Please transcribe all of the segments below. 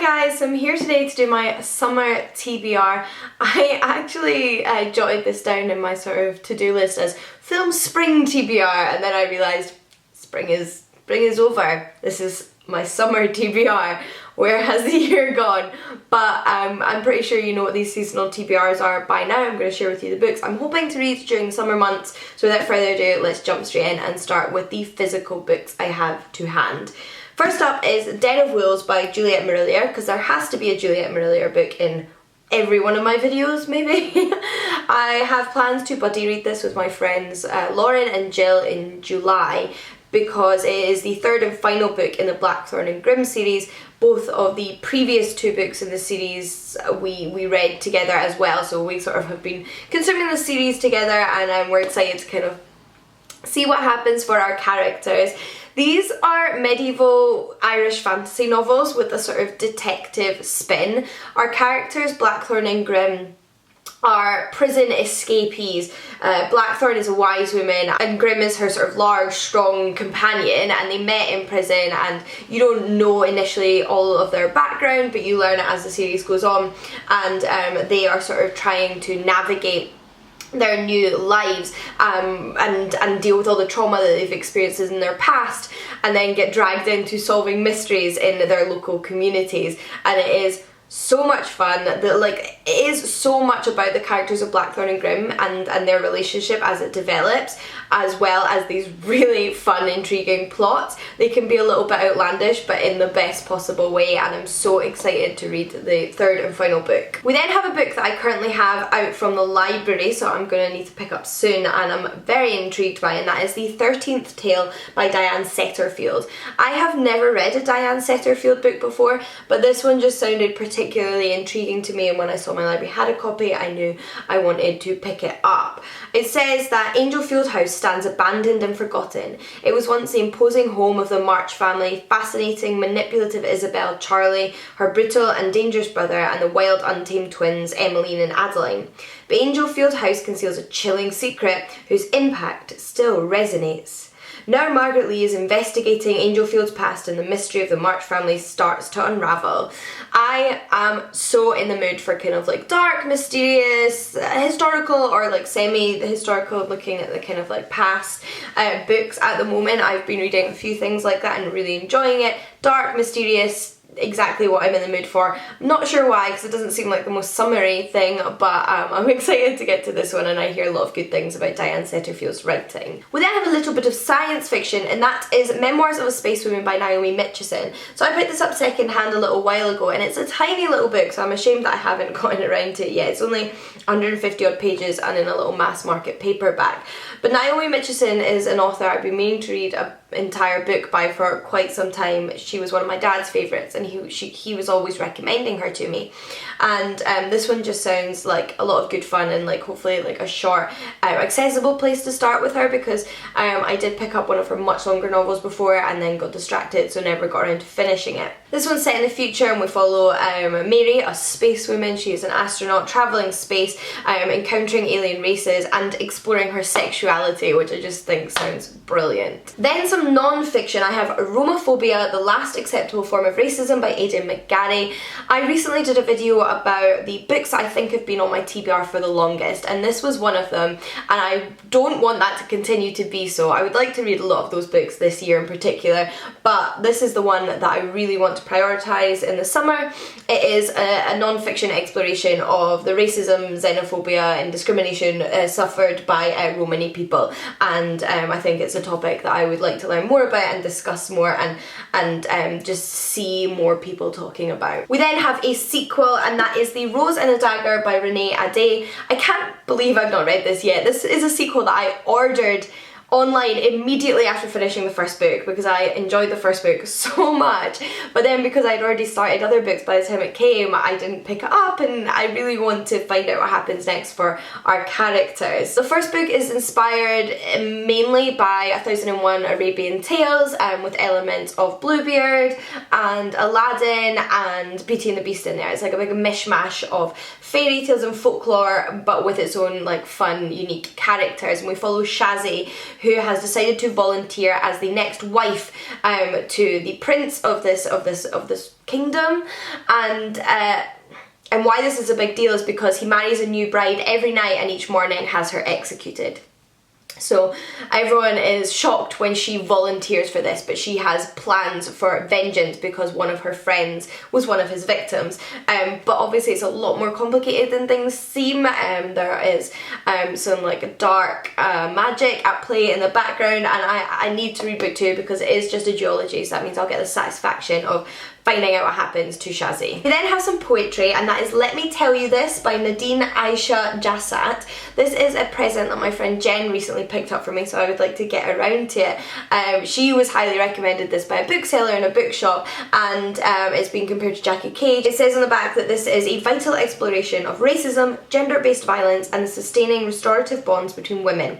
Hi guys, I'm here today to do my summer TBR. I actually jotted this down in my sort of to-do list as film spring TBR, and then I realised spring is over. This is my summer TBR. Where has the year gone? But I'm pretty sure you know what these seasonal TBRs are by now. I'm going to share with you the books I'm hoping to read during the summer months. So without further ado, let's jump straight in and start with the physical books I have to hand. First up is Den of Wolves by Juliet Marillier, because there has to be a Juliet Marillier book in every one of my videos, maybe. I have plans to buddy read this with my friends Lauren and Jill in July, because it is the third and final book in the Blackthorn and Grimm series. Both of the previous two books in the series we read together as well, so we sort of have been consuming the series together, and we're excited to kind of see what happens for our characters. These are medieval Irish fantasy novels with a sort of detective spin. Our characters, Blackthorn and Grimm, are prison escapees. Blackthorn is a wise woman and Grimm is her sort of large, strong companion, and they met in prison, and you don't know initially all of their background, but you learn it as the series goes on, and they are sort of trying to navigate their new lives and deal with all the trauma that they've experienced in their past, and then get dragged into solving mysteries in their local communities. And it is so much fun. That it is so much about the characters of Blackthorn and Grimm and their relationship as it develops, as well as these really fun, intriguing plots. They can be a little bit outlandish, but in the best possible way, and I'm so excited to read the third and final book. We then have a book that I currently have out from the library, so I'm going to need to pick up soon, and I'm very intrigued by, and that is The 13th Tale by Diane Setterfield. I have never read a Diane Setterfield book before, but this one just sounded particularly intriguing to me, and when I saw my library had a copy, I knew I wanted to pick it up. It says that Angelfield House stands abandoned and forgotten. It was once the imposing home of the March family, fascinating, manipulative Isabel Charlie, her brutal and dangerous brother, and the wild, untamed twins Emmeline and Adeline. But Angelfield House conceals a chilling secret whose impact still resonates. Now Margaret Lee is investigating Angelfield's past, and the mystery of the March family starts to unravel. I am so in the mood for kind of like dark, mysterious, historical, or like semi-historical, looking at the kind of like past books at the moment. I've been reading a few things like that and really enjoying it. Dark, mysterious, exactly what I'm in the mood for. I'm not sure why, because it doesn't seem like the most summery thing, but I'm excited to get to this one, and I hear a lot of good things about Diane Setterfield's writing. We then have a little bit of science fiction, and that is Memoirs of a Space Woman by Naomi Mitchison. So I picked this up second hand a little while ago, and it's a tiny little book, so I'm ashamed that I haven't gotten around to it yet. It's only 150 odd pages and in a little mass market paperback. But Naomi Mitchison is an author I've been meaning to read an entire book by for quite some time. She was one of my dad's favourites, and he was always recommending her to me. And this one just sounds like a lot of good fun, and like hopefully like a short, accessible place to start with her, because I did pick up one of her much longer novels before and then got distracted, so never got around to finishing it. This one's set in the future, and we follow Mary, a space woman. She is an astronaut travelling space, encountering alien races and exploring her sexuality, which I just think sounds brilliant. Then some non-fiction. I have Romophobia, The Last Acceptable Form of Racism by Aidan McGarry. I recently did a video about the books I think have been on my TBR for the longest, and this was one of them, and I don't want that to continue to be so. I would like to read a lot of those books this year in particular, but this is the one that I really want to prioritise in the summer. It is a non-fiction exploration of the racism, xenophobia and discrimination suffered by Romani people, and I think it's a topic that I would like to learn more about and discuss more, and just see more people talking about. We then have a sequel, and that is The Rose and the Dagger by Renee Ade. I can't believe I've not read this yet. This is a sequel that I ordered online immediately after finishing the first book, because I enjoyed the first book so much, but then because I'd already started other books by the time it came, I didn't pick it up, and I really want to find out what happens next for our characters. The first book is inspired mainly by 1001 Arabian Tales, with elements of Bluebeard and Aladdin and Beauty and the Beast in there. It's like a big mishmash of fairy tales and folklore, but with its own like fun, unique characters, and we follow Shazzy, who has decided to volunteer as the next wife to the prince of this kingdom, and why this is a big deal is because he marries a new bride every night and each morning has her executed. So everyone is shocked when she volunteers for this, but she has plans for vengeance because one of her friends was one of his victims. But obviously it's a lot more complicated than things seem. There is some like dark magic at play in the background, and I need to read book 2 because it is just a duology, so that means I'll get the satisfaction of finding out what happens to Shazzy. We then have some poetry, and that is Let Me Tell You This by Nadine Aisha Jassat. This is a present that my friend Jen recently picked up for me, so I would like to get around to it. She was highly recommended this by a bookseller in a bookshop, and it's been compared to Jackie Cage. It says on the back that this is a vital exploration of racism, gender-based violence, and the sustaining restorative bonds between women.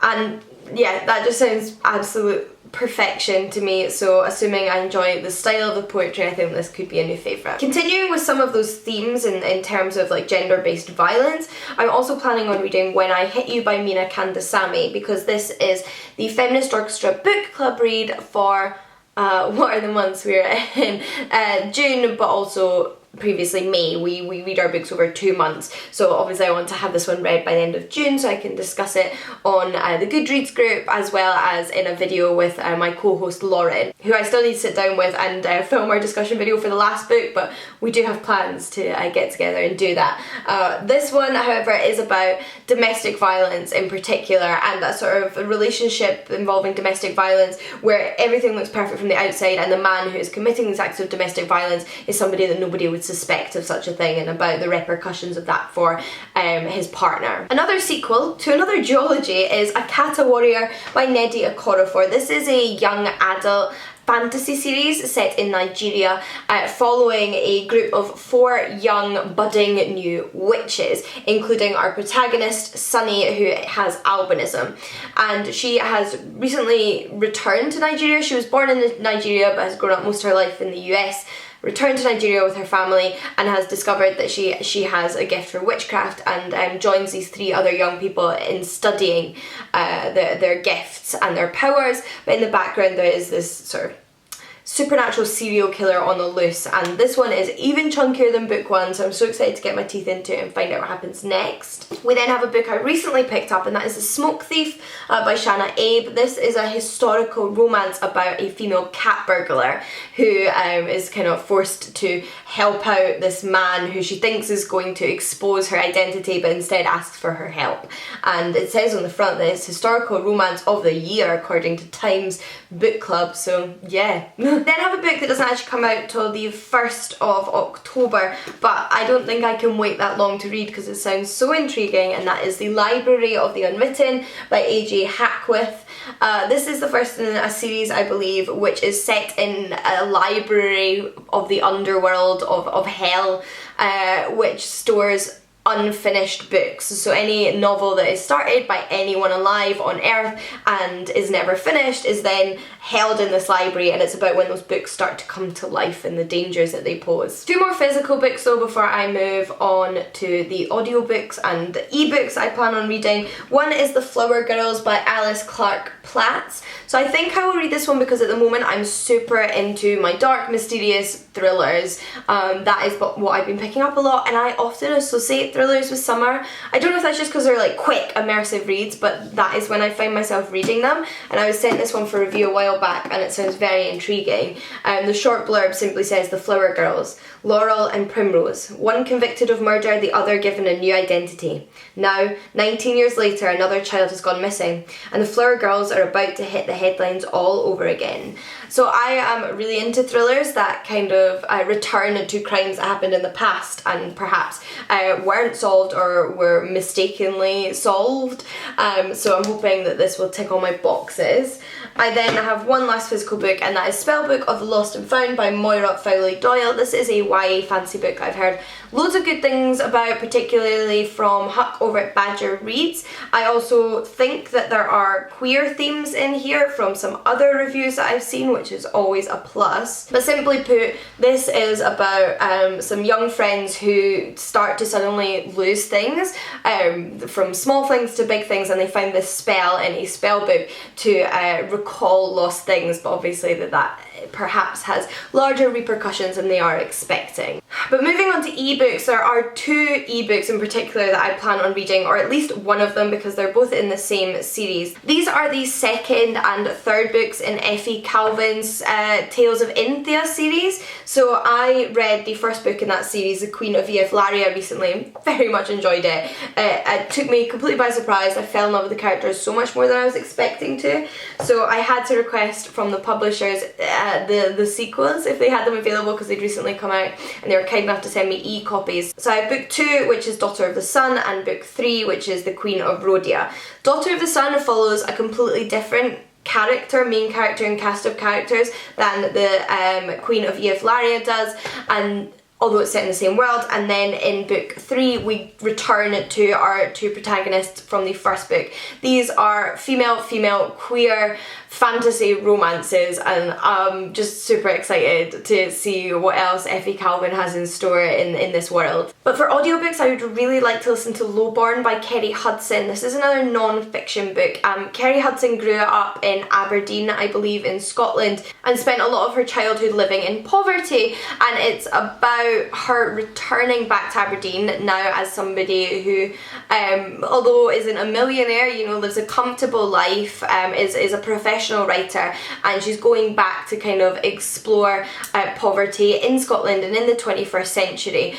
And yeah, that just sounds absolute perfection to me, so assuming I enjoy the style of the poetry, I think this could be a new favourite. Continuing with some of those themes in terms of like gender-based violence, I'm also planning on reading When I Hit You by Mina Kandasamy, because this is the Feminist Orchestra book club read for what are the months we're in? June, but also previously May. We read our books over 2 months, so obviously I want to have this one read by the end of June so I can discuss it on the Goodreads group, as well as in a video with my co-host Lauren, who I still need to sit down with and film our discussion video for the last book, but we do have plans to get together and do that. This one, however, is about domestic violence in particular, and that sort of relationship involving domestic violence where everything looks perfect from the outside and the man who is committing these acts of domestic violence is somebody that nobody would suspect of such a thing, and about the repercussions of that for his partner. Another sequel to another duology is A Kata Warrior by Nnedi Okorafor. This is a young adult fantasy series set in Nigeria, following a group of 4 young budding new witches, including our protagonist Sunny, who has albinism, and she has recently returned to Nigeria. She was born in Nigeria but has grown up most of her life in the US, returned to Nigeria with her family, and has discovered that she has a gift for witchcraft, and joins these 3 other young people in studying their gifts and their powers. But in the background there is this sort of supernatural serial killer on the loose, and this one is even chunkier than book 1, so I'm so excited to get my teeth into it and find out what happens next. We then have a book I recently picked up, and that is The Smoke Thief by Shanna Abe. This is a historical romance about a female cat burglar who is kind of forced to help out this man who she thinks is going to expose her identity, but instead asks for her help. And it says on the front that it's historical romance of the year according to Times Book Club, so yeah. Then have a book that doesn't actually come out till the 1st of October, but I don't think I can wait that long to read because it sounds so intriguing, and that is The Library of the Unwritten by A.J. Hackworth. This is the first in a series, I believe, which is set in a library of the underworld of hell, which stores unfinished books. So any novel that is started by anyone alive on Earth and is never finished is then held in this library, and it's about when those books start to come to life and the dangers that they pose. 2 more physical books though before I move on to the audiobooks and the ebooks I plan on reading. One is The Flower Girls by Alice Clark Platts. So I think I will read this one because at the moment I'm super into my dark, mysterious thrillers. That is what I've been picking up a lot, and I often associate thrillers with summer. I don't know if that's just because they're like quick, immersive reads, but that is when I find myself reading them, and I was sent this one for review a while back and it sounds very intriguing. The short blurb simply says, The Flower Girls, Laurel and Primrose, one convicted of murder, the other given a new identity. Now, 19 years later, another child has gone missing, and the Flower Girls are about to hit the headlines all over again. So I am really into thrillers that kind of return to crimes that happened in the past and perhaps weren't solved or were mistakenly solved. So I'm hoping that this will tick all my boxes. I then have one last physical book, and that is Spellbook of the Lost and Found by Moira Fowley Doyle. This is a YA fantasy book I've heard loads of good things about, particularly from Huck over at Badger Reads. I also think that there are queer themes in here from some other reviews that I've seen, which is always a plus. But simply put, this is about some young friends who start to suddenly lose things, from small things to big things, and they find this spell in a spell book to recall lost things, but obviously that perhaps has larger repercussions than they are expecting. But moving on to ebooks, there are two ebooks in particular that I plan on reading, or at least one of them, because they're both in the same series. These are the second and third books in Effie Calvin's Tales of Inthia series. So I read the first book in that series, The Queen of Yevlaria, recently. Very much enjoyed it. It took me completely by surprise. I fell in love with the characters so much more than I was expecting to. So I had to request from the publishers the sequels if they had them available, because they'd recently come out, and they were kind enough to send me e-copies. So I have book 2, which is Daughter of the Sun, and book 3, which is The Queen of Rhodia. Daughter of the Sun follows a completely different main character and cast of characters than the Queen of Yevlaria does, and although it's set in the same world. And then in book 3 we return to our two protagonists from the first book. These are female queer fantasy romances, and I'm just super excited to see what else Effie Calvin has in store in this world. But for audiobooks, I would really like to listen to Lowborn by Kerry Hudson. This is another non-fiction book. Kerry Hudson grew up in Aberdeen, I believe, in Scotland, and spent a lot of her childhood living in poverty, and it's about her returning back to Aberdeen now as somebody who, although isn't a millionaire, you know, lives a comfortable life, is a professional writer, and she's going back to kind of explore poverty in Scotland and in the 21st century,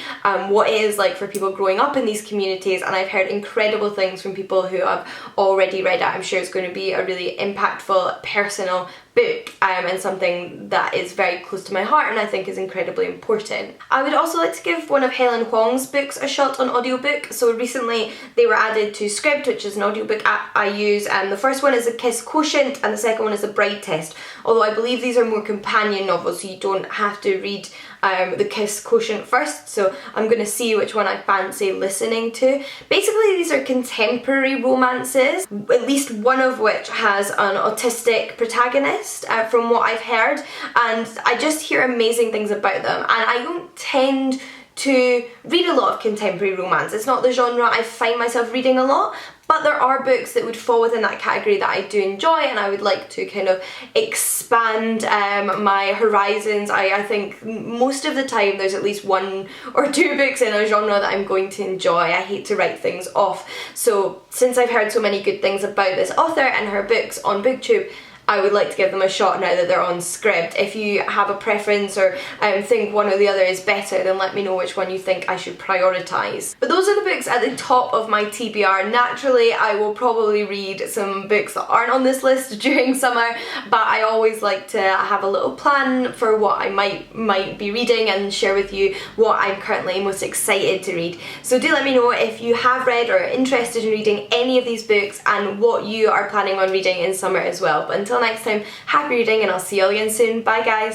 what it is like for people growing up in these communities. And I've heard incredible things from people who have already read it. I'm sure it's going to be a really impactful, personal book, and something that is very close to my heart and I think is incredibly important. I would also like to give one of Helen Huang's books a shot on audiobook. So recently they were added to Scribd, which is an audiobook app I use, and the first one is A Kiss Quotient and the second one is A Bride Test, although I believe these are more companion novels, so you don't have to read the Kiss Quotient first, so I'm going to see which one I fancy listening to. Basically these are contemporary romances, at least one of which has an autistic protagonist, from what I've heard, and I just hear amazing things about them. And I don't tend to read a lot of contemporary romance. It's not the genre I find myself reading a lot, but there are books that would fall within that category that I do enjoy, and I would like to kind of expand my horizons. I think most of the time there's at least 1 or 2 books in a genre that I'm going to enjoy. I hate to write things off. So since I've heard so many good things about this author and her books on BookTube, I would like to give them a shot now that they're on Scribd. If you have a preference or think one or the other is better, then let me know which one you think I should prioritise. But those are the books at the top of my TBR. Naturally, I will probably read some books that aren't on this list during summer, but I always like to have a little plan for what I might be reading and share with you what I'm currently most excited to read. So do let me know if you have read or are interested in reading any of these books and what you are planning on reading in summer as well. But until next time, happy reading, and I'll see you all again soon. Bye guys!